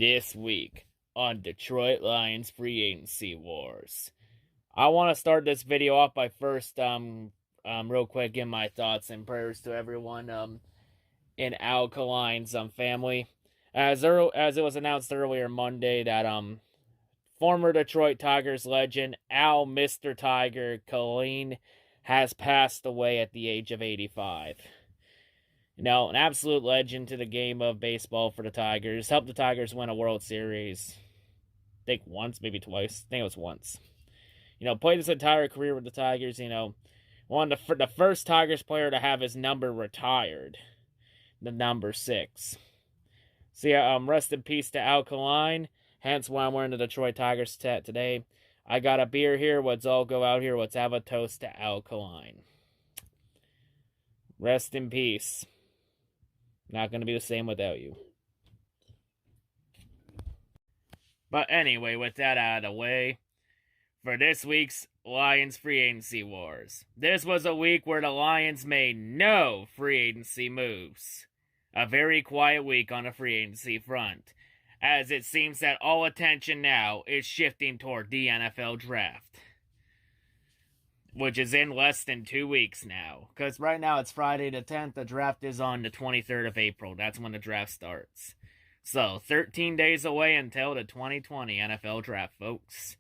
this week on Detroit Lions Free Agency Wars. I want to start this video off by first, real quick, giving my thoughts and prayers to everyone in Alkaline's family. As it was announced earlier Monday that former Detroit Tigers legend Al Mr. Tiger Colleen has passed away at the age of 85. You know, an absolute legend to the game of baseball for the Tigers. Helped the Tigers win a World Series. I think once, maybe twice. I think it was once. You know, played his entire career with the Tigers. You know, one of the first Tigers player to have his number retired. The number 6. So yeah, rest in peace to Alkaline. Hence why I'm wearing the Detroit Tigers tat today. I got a beer here. Let's all go out here. Let's have a toast to Alkaline. Rest in peace. Not going to be the same without you. But anyway, with that out of the way, for this week's Lions Free Agency Wars. This was a week where the Lions made no free agency moves. A very quiet week on the free agency front, as it seems that all attention now is shifting toward the NFL Draft, which is in less than 2 weeks now. Because right now it's Friday the 10th. The draft is on the 23rd of April. That's when the draft starts. So, 13 days away until the 2020 NFL Draft, folks.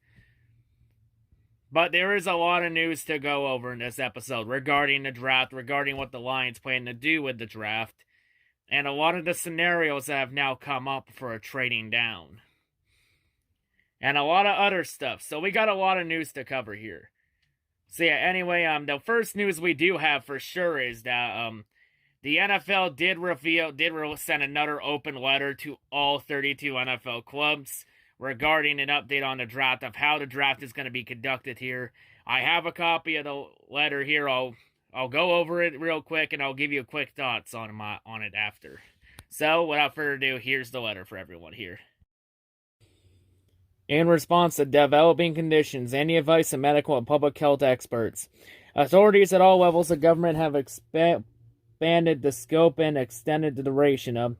But there is a lot of news to go over in this episode regarding the draft, regarding what the Lions plan to do with the draft, and a lot of the scenarios that have now come up for a trading down. And a lot of other stuff. So we got a lot of news to cover here. So yeah, anyway, the first news we do have for sure is that the NFL did send another open letter to all 32 NFL clubs regarding an update on the draft, of how the draft is going to be conducted here. I have a copy of the letter here. I'll go over it real quick, and I'll give you quick thoughts on it after. So, without further ado, here's the letter for everyone here. In response to developing conditions, any advice of medical and public health experts, authorities at all levels of government have expanded the scope and extended the duration of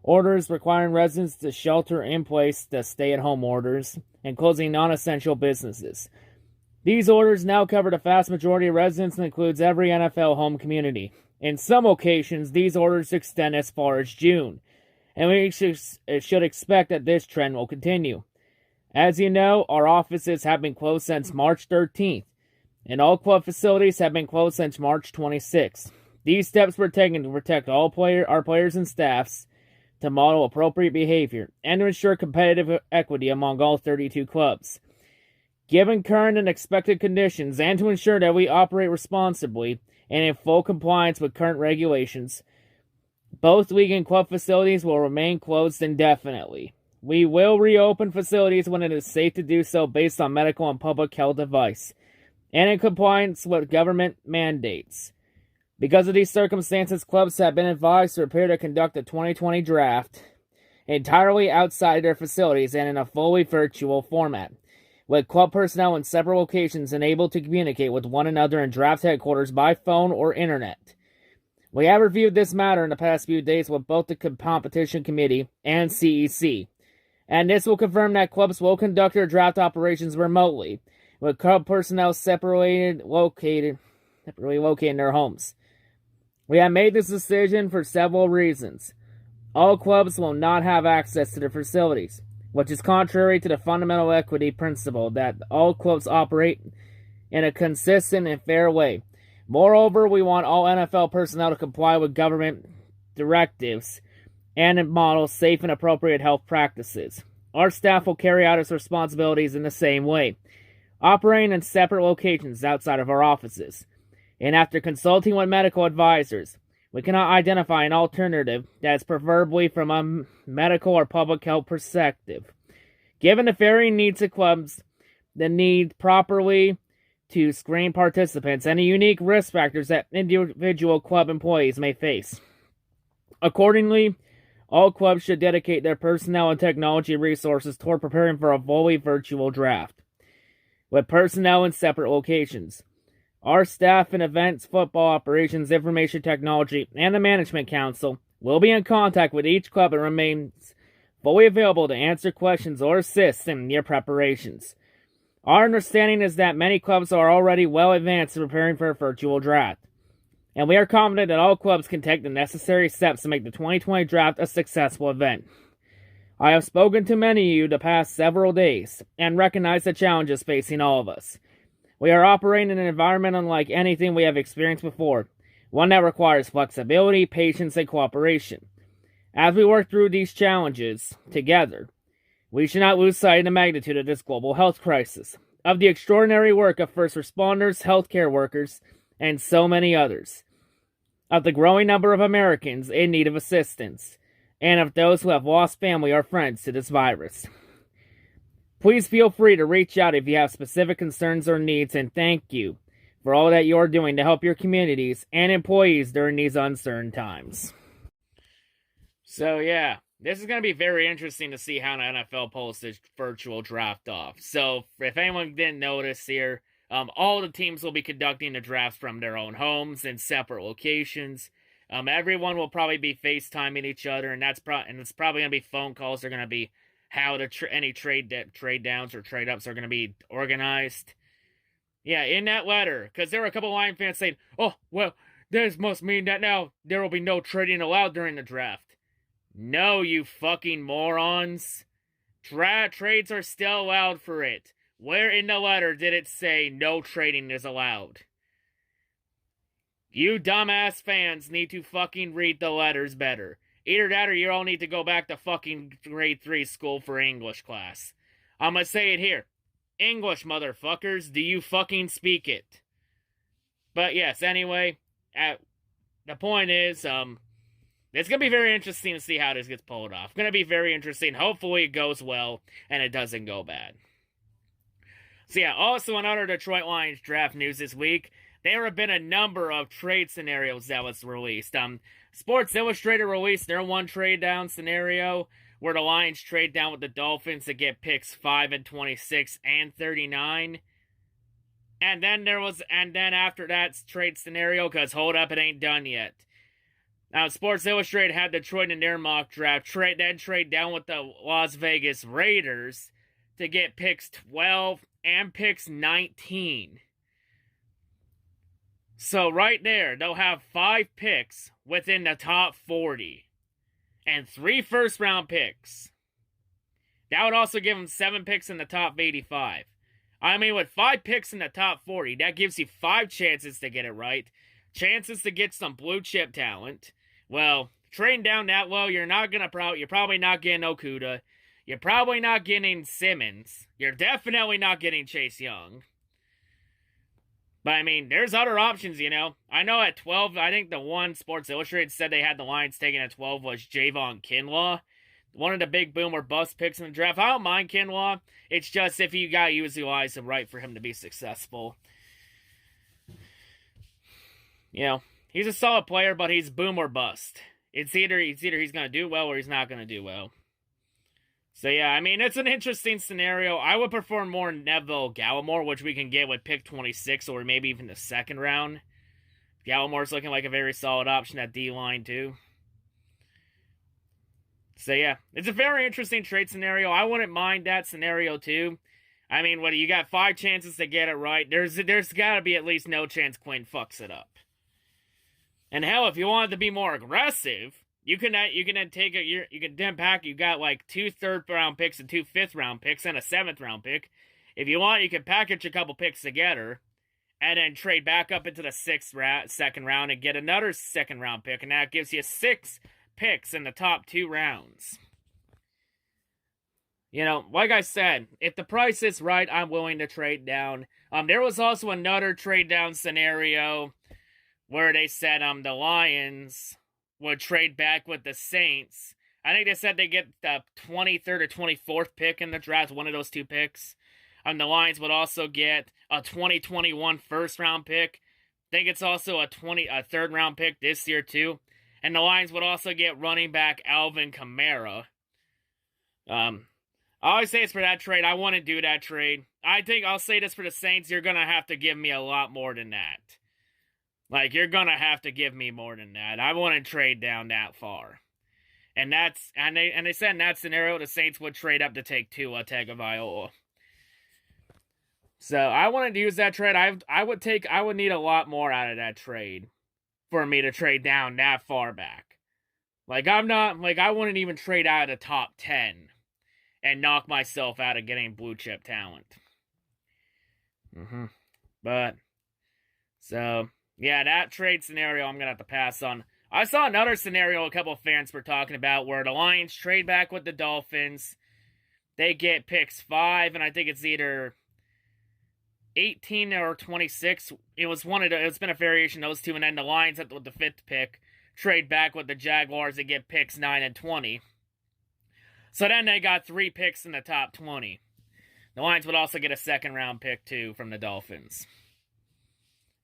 orders requiring residents to shelter in place, the stay-at-home orders, and closing non-essential businesses. These orders now cover the vast majority of residents and includes every NFL home community. In some locations, these orders extend as far as June, and we should expect that this trend will continue. As you know, our offices have been closed since March 13th, and all club facilities have been closed since March 26th. These steps were taken to protect our players and staffs, to model appropriate behavior, and to ensure competitive equity among all 32 clubs. Given current and expected conditions, and to ensure that we operate responsibly and in full compliance with current regulations, both league and club facilities will remain closed indefinitely. We will reopen facilities when it is safe to do so based on medical and public health advice, and in compliance with government mandates. Because of these circumstances, clubs have been advised to prepare to conduct the 2020 draft entirely outside their facilities and in a fully virtual format, with club personnel in separate locations and able to communicate with one another in draft headquarters by phone or internet. We have reviewed this matter in the past few days with both the Competition Committee and CEC, and this will confirm that clubs will conduct their draft operations remotely, with club personnel separately located in their homes. We have made this decision for several reasons. All clubs will not have access to their facilities, which is contrary to the fundamental equity principle that all clubs operate in a consistent and fair way. Moreover, we want all NFL personnel to comply with government directives and model safe and appropriate health practices. Our staff will carry out its responsibilities in the same way, operating in separate locations outside of our offices. And after consulting with medical advisors, we cannot identify an alternative that is preferably from a medical or public health perspective. Given the varying needs of clubs, the need properly to screen participants, and the unique risk factors that individual club employees may face. Accordingly, all clubs should dedicate their personnel and technology resources toward preparing for a fully virtual draft, with personnel in separate locations. Our staff in events, football operations, information technology, and the management council will be in contact with each club and remains fully available to answer questions or assist in your preparations. Our understanding is that many clubs are already well advanced in preparing for a virtual draft, and we are confident that all clubs can take the necessary steps to make the 2020 draft a successful event. I have spoken to many of you the past several days and recognize the challenges facing all of us. We are operating in an environment unlike anything we have experienced before, one that requires flexibility, patience, and cooperation. As we work through these challenges together, we should not lose sight of the magnitude of this global health crisis, of the extraordinary work of first responders, healthcare workers, and so many others, of the growing number of Americans in need of assistance, and of those who have lost family or friends to this virus. Please feel free to reach out if you have specific concerns or needs, and thank you for all that you are doing to help your communities and employees during these uncertain times. So yeah, this is going to be very interesting to see how the NFL pulls this virtual draft off. So if anyone didn't notice here, all the teams will be conducting the drafts from their own homes in separate locations. Everyone will probably be FaceTiming each other, and it's probably going to be phone calls. They're going to be how any trade downs or trade ups are going to be organized. Yeah, in that letter, because there were a couple of Lion fans saying, "Oh, well, this must mean that now there will be no trading allowed during the draft." No, you fucking morons. Trades are still allowed for it. Where in the letter did it say no trading is allowed? You dumbass fans need to fucking read the letters better. Either that or you all need to go back to fucking grade 3 school for English class. I'm gonna say it here. English, motherfuckers, do you fucking speak it? But yes, anyway, the point is, it's going to be very interesting to see how this gets pulled off. Going to be very interesting. Hopefully it goes well and it doesn't go bad. So yeah, also in other Detroit Lions draft news this week, there have been a number of trade scenarios that was released. Sports Illustrated released their one trade down scenario where the Lions trade down with the Dolphins to get picks 5 and 26 and 39. And then after that trade scenario, because hold up, it ain't done yet. Now, Sports Illustrated had Detroit in their mock draft, then trade down with the Las Vegas Raiders to get picks 12 and picks 19. So right there, they'll have 5 picks within the top 40 and 3 first-round picks. That would also give them 7 picks in the top 85. I mean, with 5 picks in the top 40, that gives you 5 chances to get it right, chances to get some blue-chip talent. Well, trading down that low, you're probably not getting Okuda. You're probably not getting Simmons. You're definitely not getting Chase Young. But, I mean, there's other options, you know. I know at 12, I think the one Sports Illustrated said they had the Lions taking at 12 was Javon Kinlaw. One of the big boom or bust picks in the draft. I don't mind Kinlaw. It's just if you got to utilize him right for him to be successful. You know. He's a solid player, but he's boom or bust. It's either he's going to do well or he's not going to do well. So yeah, I mean, it's an interesting scenario. I would prefer more Neville Gallimore, which we can get with pick 26 or maybe even the second round. Gallimore's looking like a very solid option at D-line too. So yeah, it's a very interesting trade scenario. I wouldn't mind that scenario too. I mean, you got 5 chances to get it right. There's got to be at least no chance Quinn fucks it up. And hell, if you wanted to be more aggressive, you can then pack. You got like 2 third-round picks and 2 fifth-round picks and a 7th-round pick. If you want, you can package a couple picks together, and then trade back up into the second round and get another second-round pick, and that gives you 6 picks in the top 2 rounds. You know, like I said, if the price is right, I'm willing to trade down. There was also another trade down scenario where they said the Lions would trade back with the Saints. I think they said they get the 23rd or 24th pick in the draft, one of those 2 picks. The Lions would also get a 2021 first-round pick. I think it's also a 3rd-round pick this year, too. And the Lions would also get running back Alvin Kamara. I always say it's for that trade. I want to do that trade. I think I'll say this for the Saints. You're going to have to give me a lot more than that. Like, you're going to have to give me more than that. I want to trade down that far. And they said in that scenario the Saints would trade up to take Tua Tagovailoa. So I wanted to use that trade. I would need a lot more out of that trade for me to trade down that far back. Like I wouldn't even trade out of the top 10 and knock myself out of getting blue chip talent. But so yeah, that trade scenario I'm gonna have to pass on. I saw another scenario a couple of fans were talking about where the Lions trade back with the Dolphins. They get picks 5, and I think it's either 18 or 26. It's been a variation of those two, and then the Lions with the 5th pick trade back with the Jaguars and get picks 9 and 20. So then they got 3 picks in the top 20. The Lions would also get a 2nd round pick too from the Dolphins.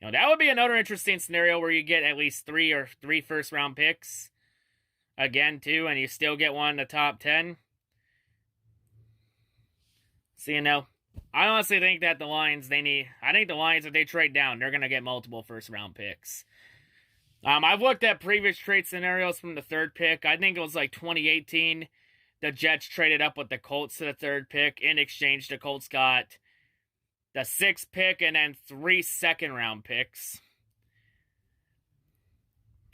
That would be another interesting scenario where you get at least 3 first round picks again too, and you still get one in the top 10. So I honestly think that the Lions, if they trade down, they're going to get multiple first round picks. I've looked at previous trade scenarios from the 3rd pick. I think it was like 2018. The Jets traded up with the Colts to the 3rd pick. In exchange, the Colts got the 6th pick and then 3 second round picks.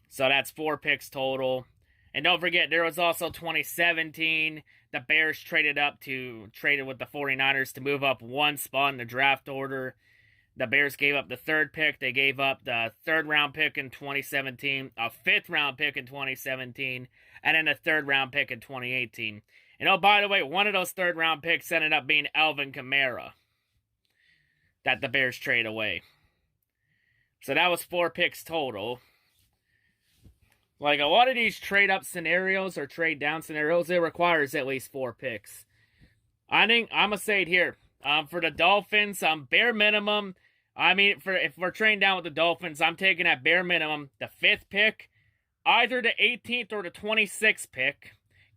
So that's 4 picks total. And don't forget, there was also 2017. The Bears traded with the 49ers to move up 1 spot in the draft order. The Bears gave up the 3rd pick. They gave up the 3rd round pick in 2017, a 5th round pick in 2017, and then a 3rd round pick in 2018. And by the way, one of those 3rd round picks ended up being Alvin Kamara that the Bears trade away. So that was 4 picks total. Like a lot of these trade up scenarios or trade down scenarios, it requires at least 4 picks. I think I'm gonna say it here. For the Dolphins, bare minimum. If we're trading down with the Dolphins, I'm taking at bare minimum the 5th pick, either the 18th or the 26th pick.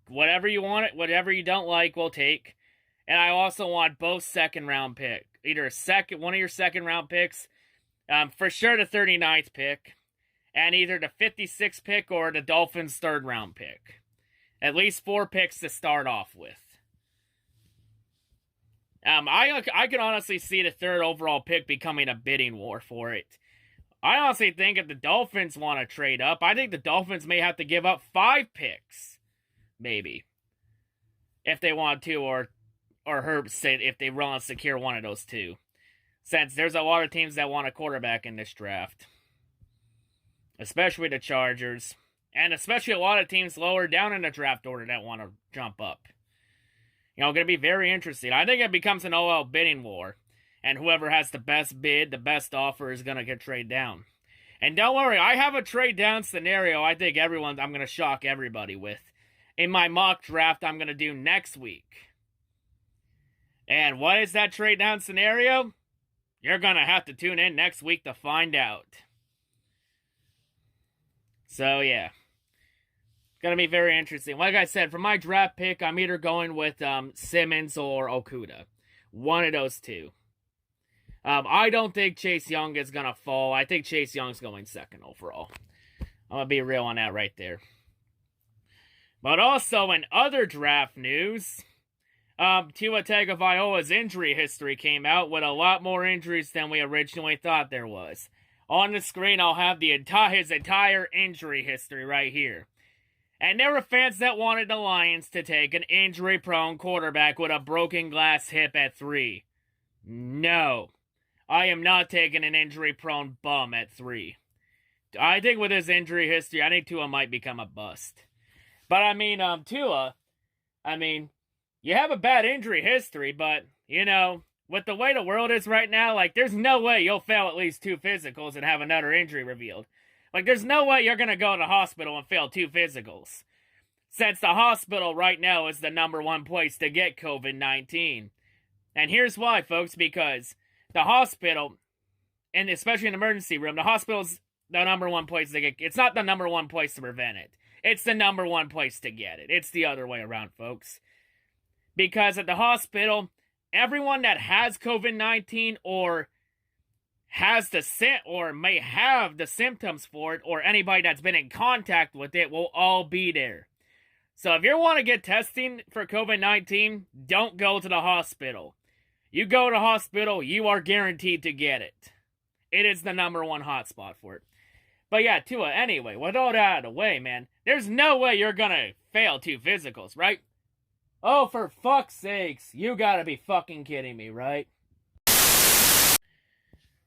Whatever you want, whatever you don't like, we'll take. And I also want both 2nd round pick, either one of your 2nd round picks, for sure the 39th pick. And either the 56th pick or the Dolphins' 3rd round pick. At least 4 picks to start off with. I can honestly see the 3rd overall pick becoming a bidding war for it. I honestly think if the Dolphins want to trade up, I think the Dolphins may have to give up 5 picks. Maybe. If they want to, or Herb said if they want to secure one of those 2. Since there's a lot of teams that want a quarterback in this draft. Especially the Chargers. And especially a lot of teams lower down in the draft order that want to jump up. Going to be very interesting. I think it becomes an all-out bidding war. And whoever has the best bid, the best offer is going to get traded down. And don't worry, I have a trade down scenario I think I'm going to shock everybody with. In my mock draft I'm going to do next week. And what is that trade down scenario? You're going to have to tune in next week to find out. So, yeah. It's going to be very interesting. Like I said, for my draft pick, I'm either going with Simmons or Okuda. One of those 2. I don't think Chase Young is going to fall. I think Chase Young's going 2nd overall. I'm going to be real on that right there. But also in other draft news, Tua Tagovailoa's injury history came out with a lot more injuries than we originally thought there was. On the screen, I'll have his entire injury history right here. And there were fans that wanted the Lions to take an injury-prone quarterback with a broken glass hip at 3. No. I am not taking an injury-prone bum at 3. I think with his injury history, I think Tua might become a bust. But Tua, you have a bad injury history, but, with the way the world is right now, there's no way you'll fail at least 2 physicals and have another injury revealed. There's no way you're going to go to the hospital and fail 2 physicals. Since the hospital right now is the number 1 place to get COVID-19. And here's why, folks, because the hospital, and especially in the emergency room, the hospital's the number 1 place to get, it's not the number 1 place to prevent it. It's the number 1 place to get it. It's the other way around, folks. Because at the hospital, everyone that has COVID-19 or may have the symptoms for it, or anybody that's been in contact with it, will all be there. So if you want to get testing for COVID-19, don't go to the hospital. You go to the hospital, you are guaranteed to get it. It is the #1 hotspot for it. But yeah, Tua, anyway, with all that out of the way, man, there's no way you're gonna fail 2 physicals, right? Oh, for fuck's sakes, you gotta be fucking kidding me, right?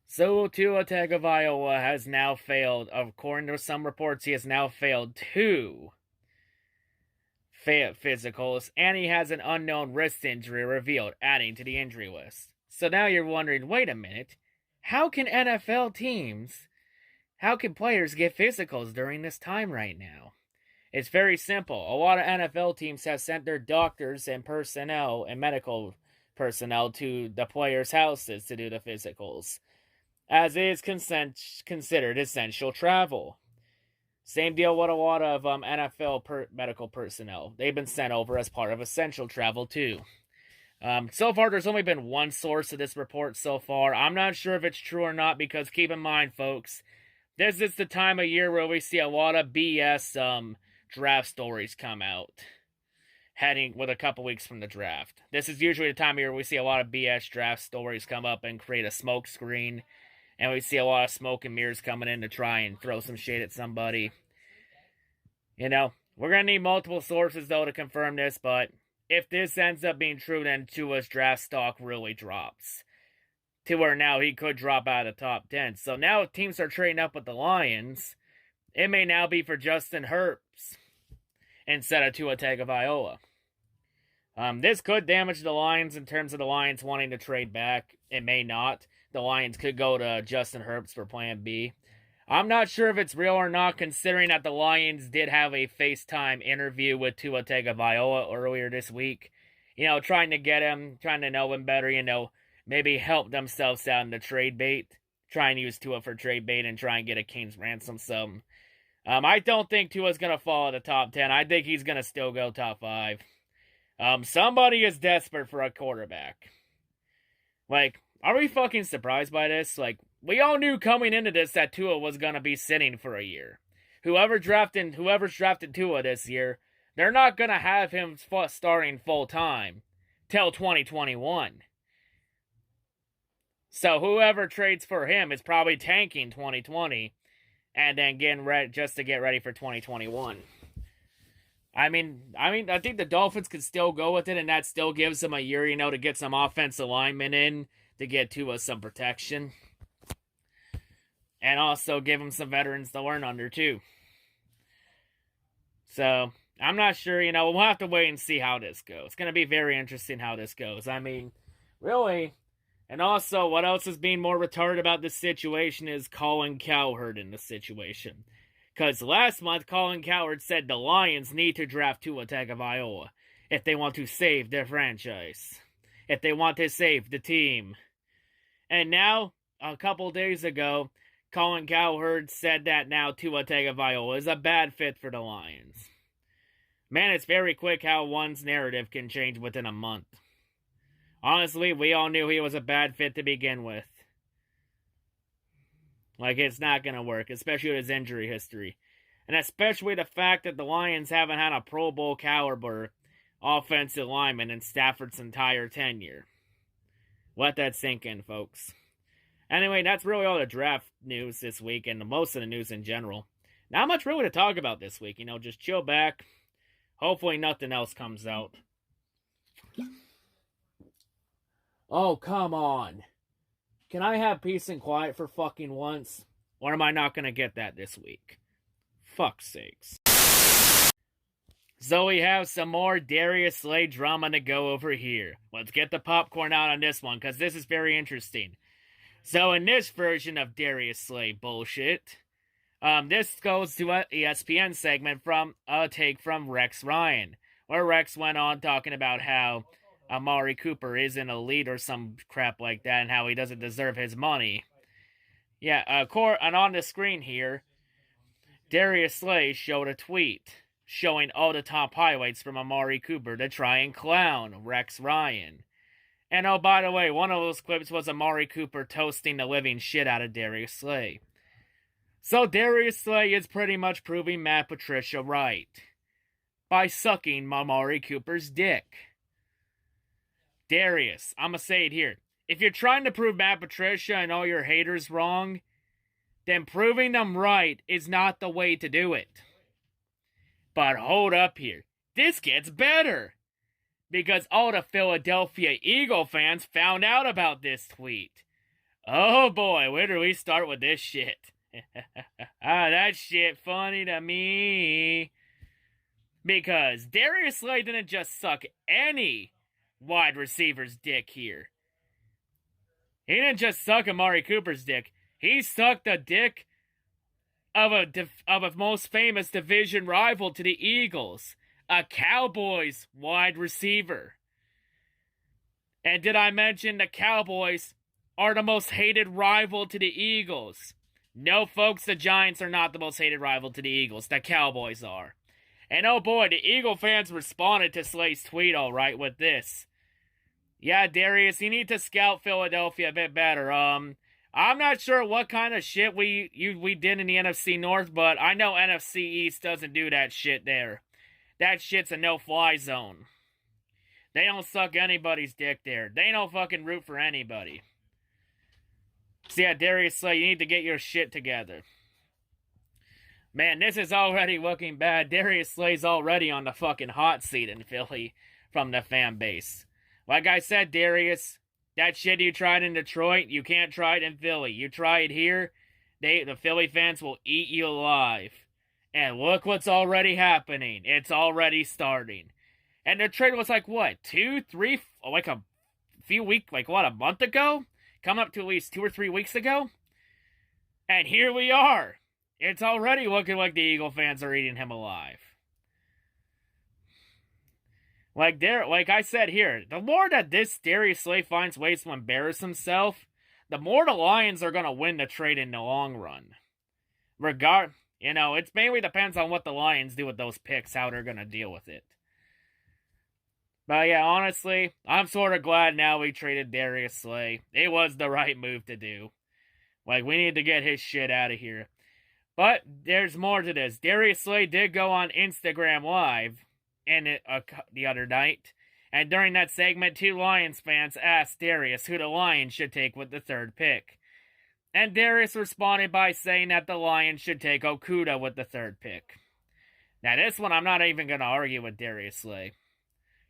So Tua Tagovailoa has now failed. According to some reports, he has now failed 2 physicals, and he has an unknown wrist injury revealed, adding to the injury list. So now you're wondering, wait a minute, how can players get physicals during this time right now? It's very simple. A lot of NFL teams have sent their doctors and personnel and medical personnel to the players' houses to do the physicals, as it is considered essential travel. Same deal with a lot of NFL medical personnel. They've been sent over as part of essential travel too. So far, there's only been one source of this report so far. I'm not sure if it's true or not, because keep in mind, folks, this is the time of year where we see a lot of BS draft stories come out, heading with a couple weeks from the draft. This is usually the time of year we see a lot of BS draft stories come up and create a smoke screen, and we see a lot of smoke and mirrors coming in to try and throw some shade at somebody. You know, we're going to need multiple sources, though, to confirm this, but if this ends up being true, then Tua's draft stock really drops to where now he could drop out of the top 10. So now if teams are trading up with the Lions, it may now be for Justin Herbst instead of Tua Tagovailoa. This could damage the Lions in terms of the Lions wanting to trade back. It may not. The Lions could go to Justin Herbst for plan B. I'm not sure if it's real or not, considering that the Lions did have a FaceTime interview with Tua Tagovailoa earlier this week. You know, trying to get him, trying to know him better, you know, maybe help themselves out in the trade bait. Try and use Tua for trade bait and try and get a king's ransom. So, I don't think Tua's going to fall in the top 10. I think he's going to still go top 5. Somebody is desperate for a quarterback. Like, are we fucking surprised by this? Like, we all knew coming into this that Tua was going to be sitting for a year. Whoever's drafted Tua this year, they're not going to have him starting full-time till 2021. So whoever trades for him is probably tanking 2020 and then getting ready just to get ready for 2021. I think the Dolphins could still go with it, and that still gives them a year, you know, to get some offensive linemen in to get Tua some protection. And also give him some veterans to learn under, too. So, I'm not sure, you know, we'll have to wait and see how this goes. It's going to be very interesting how this goes. I mean, really. And also, what else is being more retarded about this situation is Colin Cowherd in this situation. Because last month, Colin Cowherd said the Lions need to draft Tua Tagovailoa if they want to save their franchise. If they want to save the team. And now, a couple days ago, Colin Cowherd said that now Tua Tagovailoa is a bad fit for the Lions. Man, it's very quick how one's narrative can change within a month. Honestly, we all knew he was a bad fit to begin with. Like, it's not going to work, especially with his injury history. And especially the fact that the Lions haven't had a Pro Bowl caliber offensive lineman in Stafford's entire tenure. Let that sink in, folks. Anyway, that's really all the draft news this week and most of the news in general. Not much really to talk about this week, you know, just chill back. Hopefully nothing else comes out. Oh, come on. Can I have peace and quiet for fucking once? Or am I not going to get that this week? Fuck's sakes. So we have some more Darius Slay drama to go over here. Let's get the popcorn out on this one, because this is very interesting. So in this version of Darius Slay bullshit, this goes to an ESPN segment from a take from Rex Ryan, where Rex went on talking about how Amari Cooper isn't elite or some crap like that, and how he doesn't deserve his money. Yeah, and on the screen here, Darius Slay showed a tweet showing all the top highlights from Amari Cooper to try and clown Rex Ryan. And oh, by the way, one of those clips was Amari Cooper toasting the living shit out of Darius Slay. So Darius Slay is pretty much proving Matt Patricia right. by sucking Amari Cooper's dick. Darius, I'm gonna say it here. If you're trying to prove Matt Patricia and all your haters wrong, then proving them right is not the way to do it. But hold up here. This gets better. Because all the Philadelphia Eagle fans found out about this tweet. Oh boy, where do we start with this shit? That shit funny to me. Because Darius Slay didn't just suck any wide receiver's dick here. He didn't just suck Amari Cooper's dick. He sucked the dick of a most famous division rival to the Eagles. A Cowboys wide receiver. And did I mention the Cowboys are the most hated rival to the Eagles? No, folks, the Giants are not the most hated rival to the Eagles. The Cowboys are. And oh boy, the Eagle fans responded to Slay's tweet all right with this. Yeah, Darius, you need to scout Philadelphia a bit better. I'm not sure what kind of shit we did in the NFC North, but I know NFC East doesn't do that shit there. That shit's a no-fly zone. They don't suck anybody's dick there. They don't fucking root for anybody. So yeah, Darius Slay, you need to get your shit together. Man, this is already looking bad. Darius Slay's already on the fucking hot seat in Philly from the fan base. Like I said, Darius, that shit you tried in Detroit, you can't try it in Philly. You try it here, the Philly fans will eat you alive. And look what's already happening. It's already starting. And the trade was like, what, 2, 3, like a few weeks, like what, a month ago? Coming up to at least 2 or 3 weeks ago? And here we are. It's already looking like the Eagle fans are eating him alive. Like I said here, the more that this Darius Slay finds ways to embarrass himself, the more the Lions are going to win the trade in the long run. It mainly depends on what the Lions do with those picks, how they're going to deal with it. But yeah, honestly, I'm sort of glad now we traded Darius Slay. It was the right move to do. Like, we need to get his shit out of here. But there's more to this. Darius Slay did go on Instagram Live the other night. And during that segment, 2 Lions fans asked Darius who the Lions should take with the 3rd pick. And Darius responded by saying that the Lions should take Okudah with the 3rd pick. Now, this one, I'm not even going to argue with Darius Slay.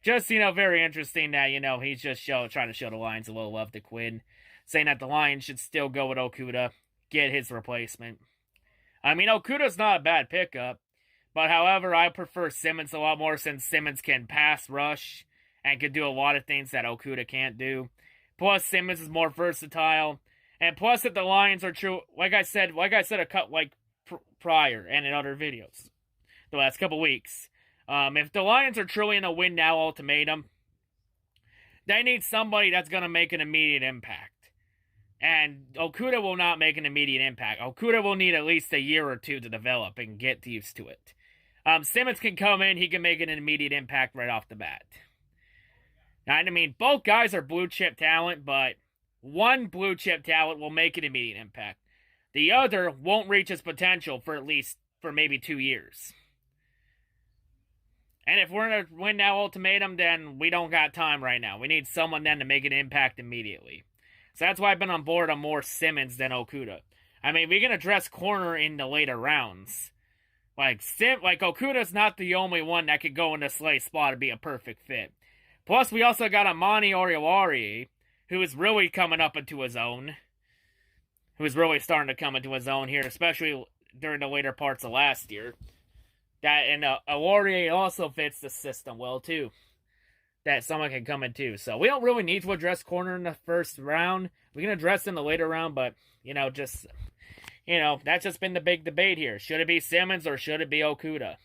Just, very interesting that, he's just trying to show the Lions a little love to Quinn. Saying that the Lions should still go with Okudah, get his replacement. I mean, Okudah's not a bad pickup. But, however, I prefer Simmons a lot more since Simmons can pass rush and can do a lot of things that Okudah can't do. Plus, Simmons is more versatile. And plus, if the Lions are true, like I said prior and in other videos, the last couple weeks, if the Lions are truly in a win now ultimatum, they need somebody that's going to make an immediate impact. And Okudah will not make an immediate impact. Okudah will need at least a year or 2 to develop and get used to it. Simmons can come in, he can make an immediate impact right off the bat. I mean, both guys are blue chip talent, but one blue chip talent will make an immediate impact. The other won't reach his potential for maybe 2 years. And if we're in a win now ultimatum, then we don't got time right now. We need someone then to make an impact immediately. So that's why I've been on board on more Simmons than Okudah. I mean, we can address corner in the later rounds. Like Okudah's not the only one that could go in the Slay spot and be a perfect fit. Plus, we also got Amani Oruwariye, who is really coming up into his own. Who is really starting to come into his own here, especially during the later parts of last year. And Oruwariye also fits the system well, too. That someone can come in, too. So, we don't really need to address corner in the first round. We can address in the later round, but, that's just been the big debate here. Should it be Simmons or should it be Okudah?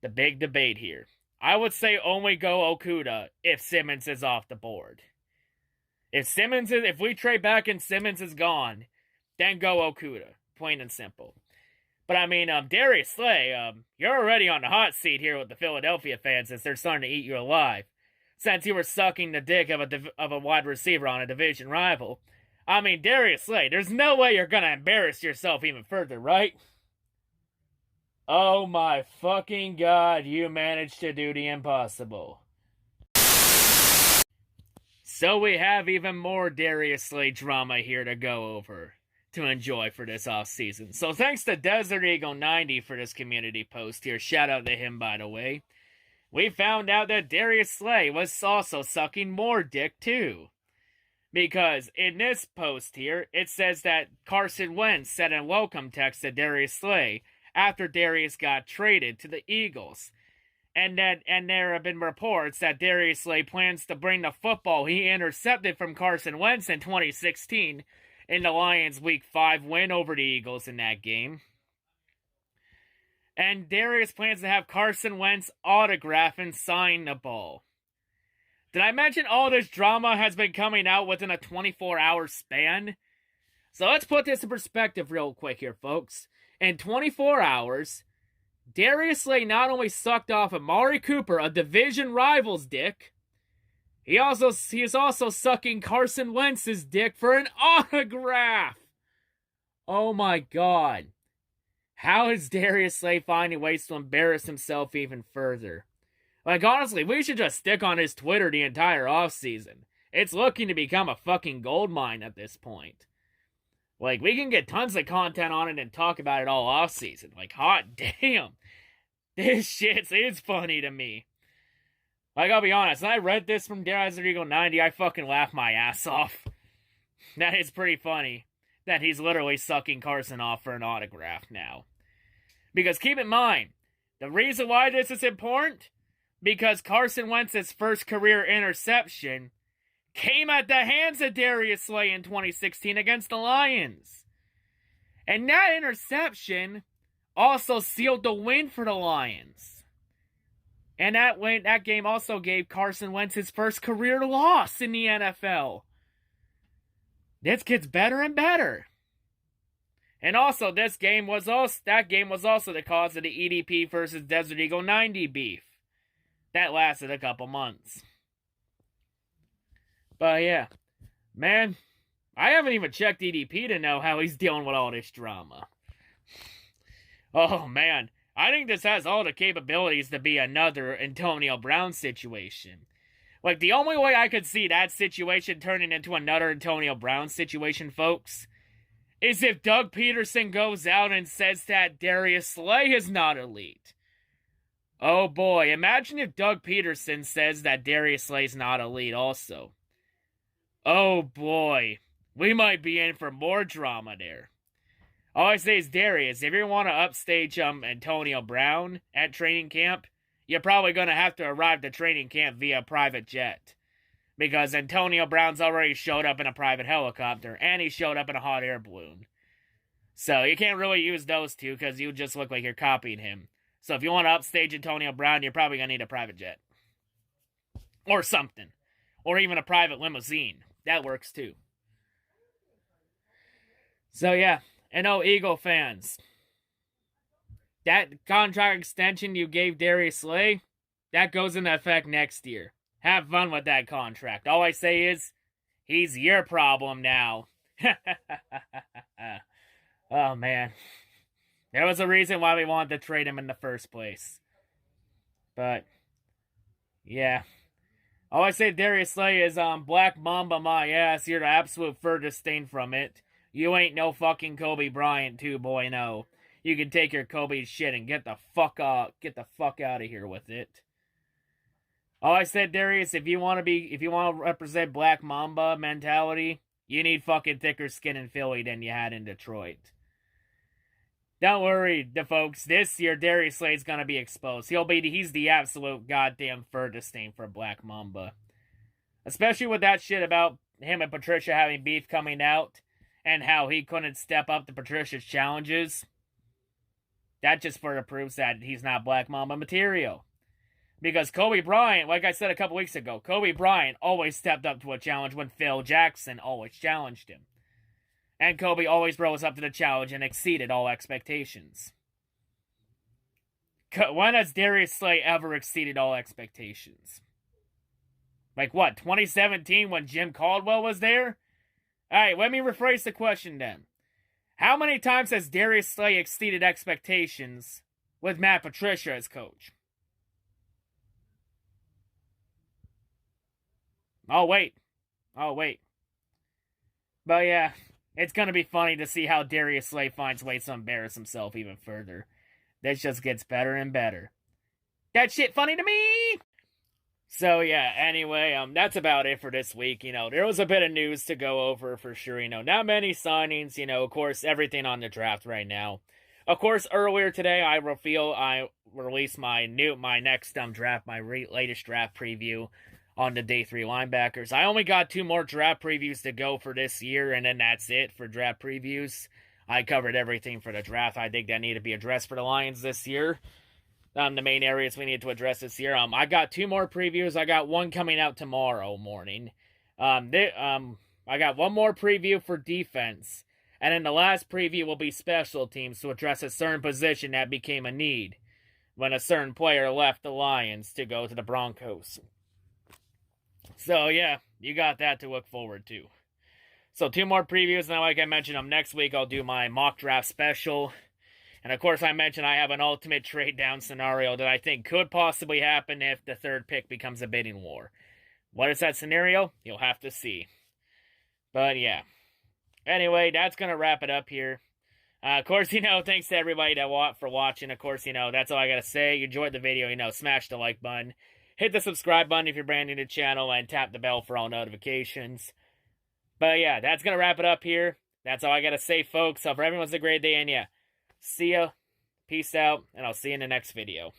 The big debate here. I would say only go Okudah if Simmons is off the board. If we trade back and Simmons is gone, then go Okudah. Plain and simple. But I mean, Darius Slay, you're already on the hot seat here with the Philadelphia fans since they're starting to eat you alive. Since you were sucking the dick of a wide receiver on a division rival. I mean, Darius Slay, there's no way you're going to embarrass yourself even further, right? Oh my fucking god, you managed to do the impossible. So we have even more Darius Slay drama here to go over, to enjoy for this off-season. So thanks to Desert Eagle 90 for this community post here. Shout out to him, by the way. We found out that Darius Slay was also sucking more dick, too. Because in this post here, it says that Carson Wentz sent a welcome text to Darius Slay after Darius got traded to the Eagles. And there have been reports that Darius Slay plans to bring the football he intercepted from Carson Wentz in 2016 in the Lions' Week 5 win over the Eagles in that game. And Darius plans to have Carson Wentz autograph and sign the ball. Did I mention all this drama has been coming out within a 24-hour span? So let's put this in perspective real quick here, folks. In 24 hours, Darius Slay not only sucked off Amari Cooper, a division rival's dick, he is also sucking Carson Wentz's dick for an autograph. Oh my god. How is Darius Slay finding ways to embarrass himself even further? Like, honestly, we should just stick on his Twitter the entire offseason. It's looking to become a fucking goldmine at this point. Like, we can get tons of content on it and talk about it all offseason. Like, hot damn. This shit is funny to me. Like, I'll be honest, when I read this from Desert Eagle 90, I fucking laughed my ass off. That is pretty funny. That he's literally sucking Carson off for an autograph now. Because keep in mind, the reason why this is important, because Carson Wentz's first career interception came at the hands of Darius Slay in 2016 against the Lions. And that interception also sealed the win for the Lions. And that game also gave Carson Wentz his first career loss in the NFL. This gets better and better. And also, that game was also the cause of the EDP versus Desert Eagle 90 beef. That lasted a couple months. But yeah, man, I haven't even checked EDP to know how he's dealing with all this drama. Oh man, I think this has all the capabilities to be another Antonio Brown situation. Like, the only way I could see that situation turning into another Antonio Brown situation, folks, is if Doug Peterson goes out and says that Darius Slay is not elite. Oh boy, imagine if Doug Peterson says that Darius Slay's not elite also. Oh boy, we might be in for more drama there. All I say is, Darius, if you want to upstage Antonio Brown at training camp, you're probably going to have to arrive to training camp via private jet. Because Antonio Brown's already showed up in a private helicopter, and he showed up in a hot air balloon. So you can't really use those two, because you just look like you're copying him. So if you want to upstage Antonio Brown, you're probably going to need a private jet. Or something. Or even a private limousine. That works too. So yeah, and oh, Eagle fans, that contract extension you gave Darius Slay, that goes into effect next year. Have fun with that contract. All I say is, he's your problem now. Oh man. There was a reason why we wanted to trade him in the first place. But, yeah. All I say, Darius Slay, is Black Mamba my ass. You're the absolute furthest thing from it. You ain't no fucking Kobe Bryant 2.0. You can take your Kobe shit and get the fuck out of here with it. All I said, Darius, if you want to represent Black Mamba mentality, you need fucking thicker skin in Philly than you had in Detroit. Don't worry, the folks. This year, Darius Slay's gonna be exposed. He's the absolute goddamn furthest thing for Black Mamba. Especially with that shit about him and Patricia having beef coming out, and how he couldn't step up to Patricia's challenges. That just further proves that he's not Black Mamba material. Because Kobe Bryant, like I said a couple weeks ago, Kobe Bryant always stepped up to a challenge when Phil Jackson always challenged him. And Kobe always rose up to the challenge and exceeded all expectations. When has Darius Slay ever exceeded all expectations? Like what, 2017 when Jim Caldwell was there? Alright, let me rephrase the question then. How many times has Darius Slay exceeded expectations with Matt Patricia as coach. Oh, wait. But yeah, it's going to be funny to see how Darius Slay finds ways to embarrass himself even further. This just gets better and better. That shit funny to me! So yeah, anyway, that's about it for this week. There was a bit of news to go over for sure. Not many signings. Of course, everything on the draft right now. Of course, earlier today, I released my next draft, my latest draft preview on the day 3 linebackers. I only got 2 more draft previews to go for this year, and then that's it for draft previews. I covered everything for the draft I think that needed to be addressed for the Lions this year. The main areas we need to address this year. I got 2 more previews. I got one coming out tomorrow morning. I got one more preview for defense. And then the last preview will be special teams to address a certain position that became a need when a certain player left the Lions to go to the Broncos. So, yeah, you got that to look forward to. So, 2 more previews. Now, like I mentioned, next week I'll do my mock draft special. And, of course, I mentioned I have an ultimate trade-down scenario that I think could possibly happen if the 3rd pick becomes a bidding war. What is that scenario? You'll have to see. But, yeah. Anyway, that's going to wrap it up here. Of course, thanks to everybody for watching. Of course, that's all I got to say. You enjoyed the video, smash the like button. Hit the subscribe button if you're brand new to the channel, and tap the bell for all notifications. But yeah, that's going to wrap it up here. That's all I got to say, folks. Hope everyone's a great day, and yeah, see ya. Peace out, and I'll see you in the next video.